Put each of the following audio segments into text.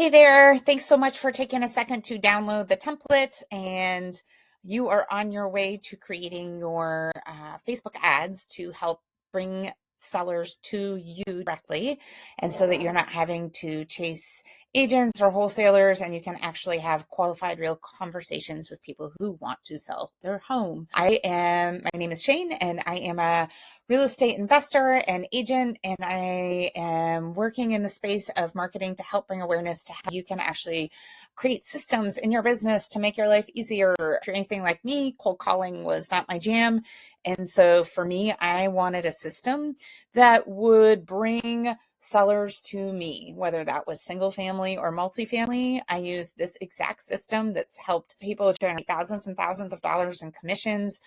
Hey there, thanks so much for taking a second to download the template, and you are on your way to creating your Facebook ads to help bring sellers to you directly, and so that you're not having to chase agents or wholesalers, and you can actually have qualified real conversations with people who want to sell their home. My name is Shane, and I am a real estate investor and agent, and I am working in the space of marketing to help bring awareness to how you can actually create systems in your business to make your life easier. If you're anything like me, cold calling was not my jam. And so for me, I wanted a system that would bring sellers to me, whether that was single family or multifamily. I use this exact system that's helped people generate thousands and thousands of dollars in commissions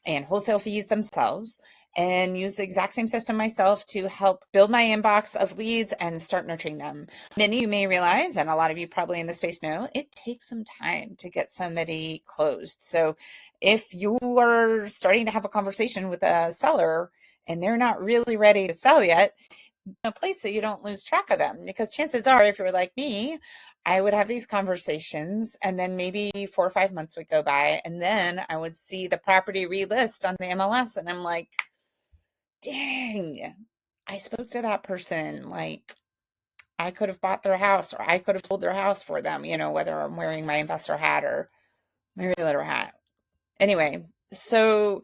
and wholesale fees themselves, and use the exact same system myself to help build my inbox of leads and start nurturing them. Many of you may realize, and a lot of you probably in the space know, it takes some time to get somebody closed. So if you are starting to have a conversation with a seller and they're not really ready to sell yet, a place that you don't lose track of them, because chances are, if you're like me, I would have these conversations and then maybe 4 or 5 months would go by, and then I would see the property relist on the MLS and I'm like, dang, I spoke to that person. Like, I could have bought their house, or I could have sold their house for them, whether I'm wearing my investor hat or my realtor hat. Anyway, so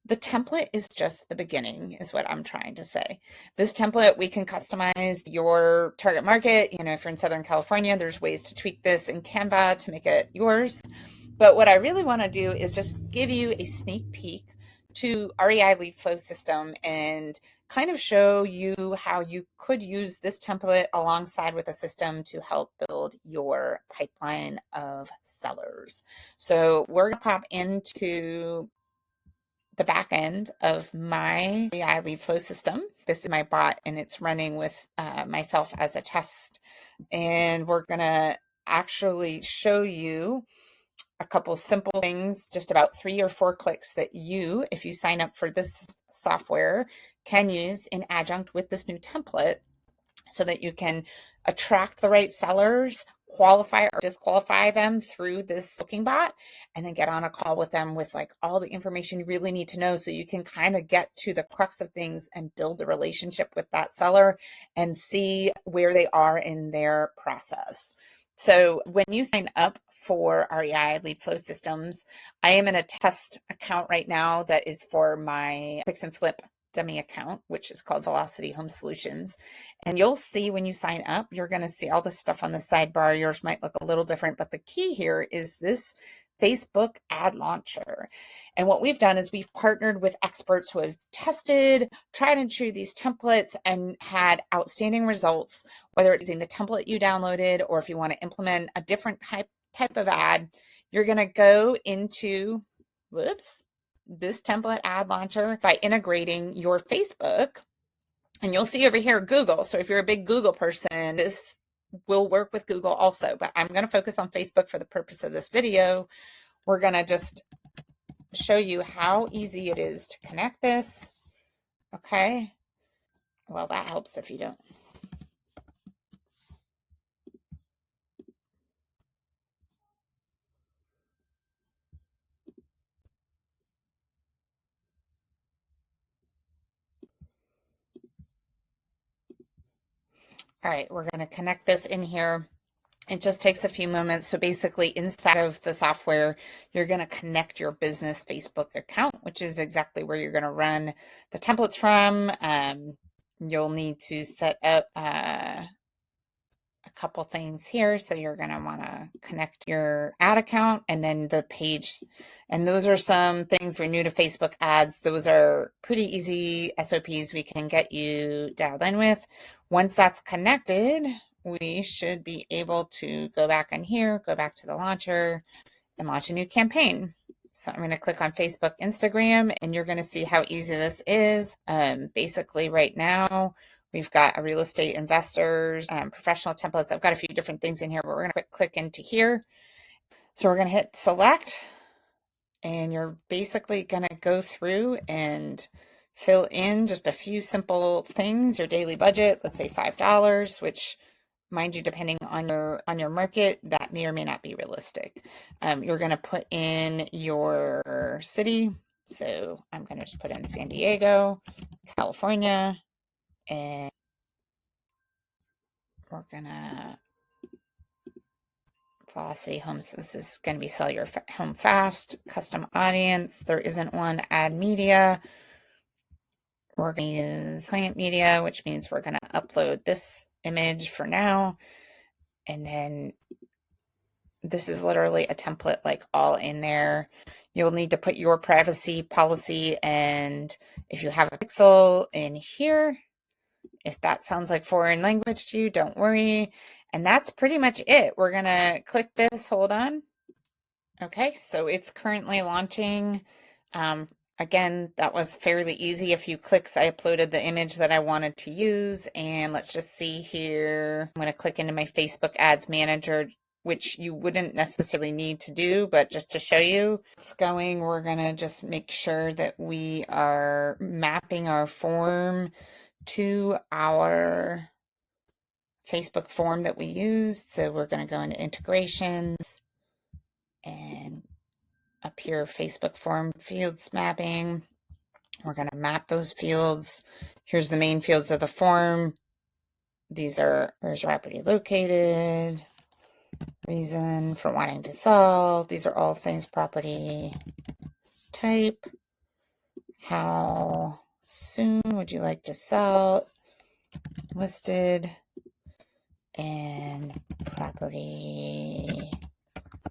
the template is just the beginning, is what I'm trying to say. This template, we can customize your target market. If you're in Southern California, there's ways to tweak this in Canva to make it yours. But what I really want to do is just give you a sneak peek to REI lead flow system and kind of show you how you could use this template alongside with a system to help build your pipeline of sellers. So we're going to pop into the back end of my REI lead flow system. This is my bot, and it's running with myself as a test. And we're going to actually show you a couple simple things, just about 3 or 4 clicks, that you, if you sign up for this software, can use in adjunct with this new template, so that you can attract the right sellers, qualify or disqualify them through this booking bot, and then get on a call with them with like all the information you really need to know, so you can kind of get to the crux of things and build a relationship with that seller and see where they are in their process. So when you sign up for REI Lead Flow Systems, I am in a test account right now that is for my fix and flip dummy account, which is called Velocity Home Solutions. And you'll see when you sign up, you're going to see all this stuff on the sidebar. Yours might look a little different, but the key here is this Facebook ad launcher. And what we've done is we've partnered with experts who have tested, tried and true these templates and had outstanding results, whether it's using the template you downloaded or if you want to implement a different type of ad. You're going to go into, this template ad launcher by integrating your Facebook. And you'll see over here Google. So if you're a big Google person, this will work with Google also. But I'm going to focus on Facebook for the purpose of this video. We're going to just show you how easy it is to connect this. Okay. Well, that helps if you don't. All right, we're going to connect this in here. It just takes a few moments. So basically inside of the software, you're going to connect your business Facebook account, which is exactly where you're going to run the templates from. You'll need to set up a couple things here. So you're going to want to connect your ad account and then the page. And those are some things, if you're new to Facebook ads, those are pretty easy SOPs we can get you dialed in with. Once that's connected, we should be able to go back in here, go back to the launcher and launch a new campaign. So I'm going to click on Facebook, Instagram, and you're going to see how easy this is. Basically right now, we've got a real estate investors, professional templates. I've got a few different things in here, but we're going to click into here. So we're going to hit select, and you're basically going to go through and fill in just a few simple things. Your daily budget, let's say $5, which mind you, depending on your market, that may or may not be realistic. You're going to put in your city. So I'm going to just put in San Diego, California, and we're going to Velocity Homes. This is going to be sell your home fast, custom audience. There isn't one. Add media. We're going to use client media, which means we're going to upload this image for now. And then this is literally a template, like all in there. You'll need to put your privacy policy, and if you have a pixel in here, if that sounds like foreign language to you, don't worry. And that's pretty much it. We're going to click this. Hold on. Okay, so it's currently launching. Again, that was fairly easy. A few clicks, I uploaded the image that I wanted to use. And let's just see here. I'm going to click into my Facebook Ads Manager, which you wouldn't necessarily need to do, but just to show you it's going, we're going to just make sure that we are mapping our form to our Facebook form that we used. So we're going to go into integrations and up here, Facebook form fields mapping. We're going to map those fields. Here's the main fields of the form. These are, where's your property located, reason for wanting to sell. These are all things property type. How soon would you like to sell? Listed and property.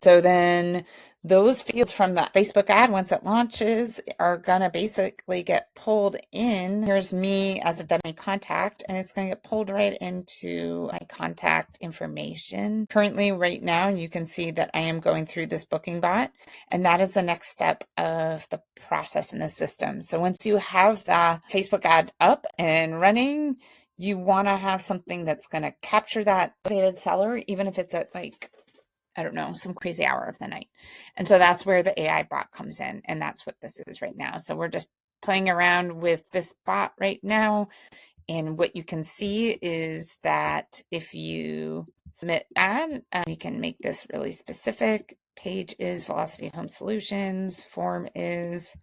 So then those fields from that Facebook ad, once it launches, are going to basically get pulled in. Here's me as a dummy contact, and it's going to get pulled right into my contact information. Currently, right now, you can see that I am going through this booking bot, and that is the next step of the process in the system. So once you have the Facebook ad up and running, you want to have something that's going to capture that motivated seller, even if it's at like, I don't know, some crazy hour of the night. And so that's where the AI bot comes in. And that's what this is right now. So we're just playing around with this bot right now. And what you can see is that if you submit ad, you can make this really specific. Page is Velocity Home Solutions. Form is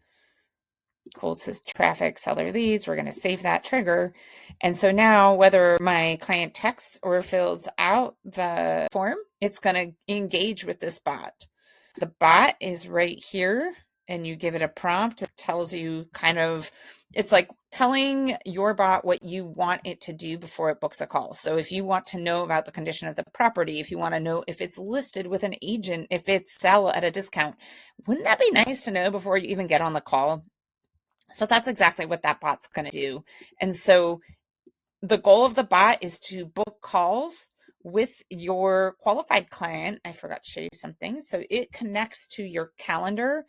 cold says traffic, seller leads. We're going to save that trigger. And so now whether my client texts or fills out the form, it's going to engage with this bot. The bot is right here, and you give it a prompt. It tells you kind of, it's like telling your bot what you want it to do before it books a call. So if you want to know about the condition of the property, if you want to know if it's listed with an agent, if it's sell at a discount, wouldn't that be nice to know before you even get on the call? So that's exactly what that bot's going to do. And so the goal of the bot is to book calls with your qualified client. I forgot to show you something. So it connects to your calendar.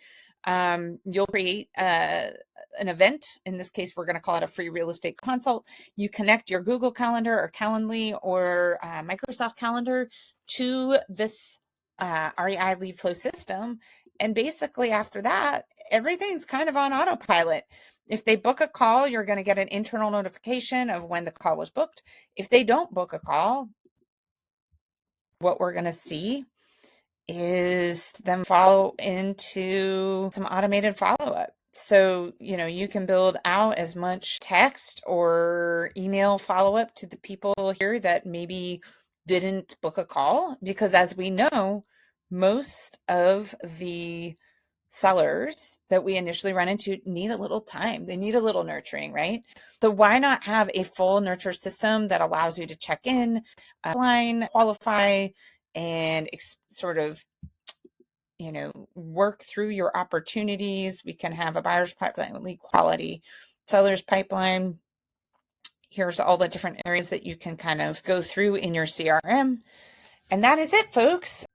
You'll create an event. In this case, we're going to call it a free real estate consult. You connect your Google Calendar or Calendly or Microsoft Calendar to this REI lead flow system. And basically after that, everything's kind of on autopilot. If they book a call, you're going to get an internal notification of when the call was booked. If they don't book a call, what we're going to see is them follow into some automated follow-up. So, you know, you can build out as much text or email follow-up to the people here that maybe didn't book a call, because as we know, most of the sellers that we initially run into need a little time. They need a little nurturing, right? So why not have a full nurture system that allows you to check in, line, qualify, and sort of, you know, work through your opportunities. We can have a buyer's pipeline, lead quality, seller's pipeline. Here's all the different areas that you can kind of go through in your CRM. And that is it, folks.